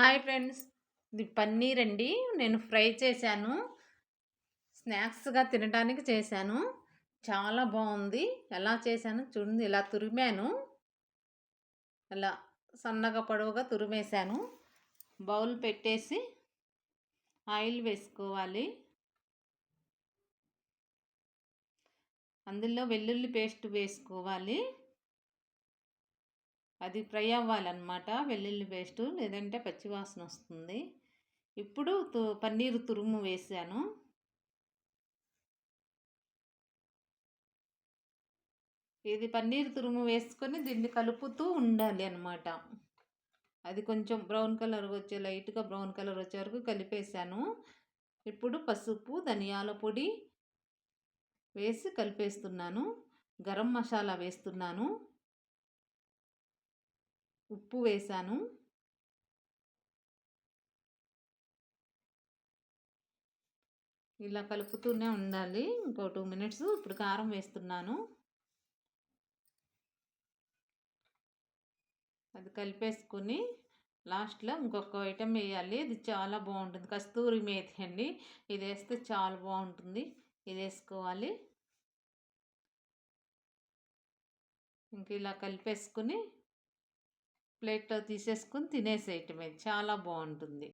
Hi friends. ఇది పన్నీర్ అండి. నేను ఫ్రై చేశాను. స్నాక్స్‌గా తినడానికి చేశాను. చాలా బావుంది. ఎలా చేశానో చూడండి. ఇలా తురిమాను. ఇలా సన్నగా పొడవుగా తురిమేశాను. బౌల్ పెట్టేసి ఆయిల్ వేసుకోవాలి. అందులో వెల్లుల్లి పేస్ట్ వేసుకోవాలి. అది ఫ్రై అవ్వాలన్నమాట. వెల్లుల్లి పేస్టు లేదంటే పచ్చివాసన వస్తుంది. ఇప్పుడు పన్నీర్ తురుము వేశాను. ఇది పన్నీర్ తురుము వేసుకొని దీన్ని కలుపుతూ ఉండాలి అన్నమాట. అది కొంచెం బ్రౌన్ కలర్ వచ్చే లైట్‌గా బ్రౌన్ కలర్ వచ్చే వరకు కలిపేశాను. ఇప్పుడు పసుపు, ధనియాల పొడి వేసి కలిపేస్తున్నాను. గరం మసాలా వేస్తున్నాను. ఉప్పు వేశాను. ఇలా కలుపుతూనే ఉండాలి. ఇంకో 2 మినిట్స్. ఇప్పుడు కారం వేస్తున్నాను. అది కలిపేసుకొని లాస్ట్‌లో ఇంకొక ఐటెమ్ వేయాలి. ఇది చాలా బావుంటుంది. కస్తూరి మేథి అండి. ఇదేస్తే చాలా బావుంటుంది. ఇదేసుకోవాలి. ఇంక ఇలా కలిపేసుకొని ప్లేట్‌లో తీసేసుకొని తినేసేయటమే. చాలా బావుంటుంది.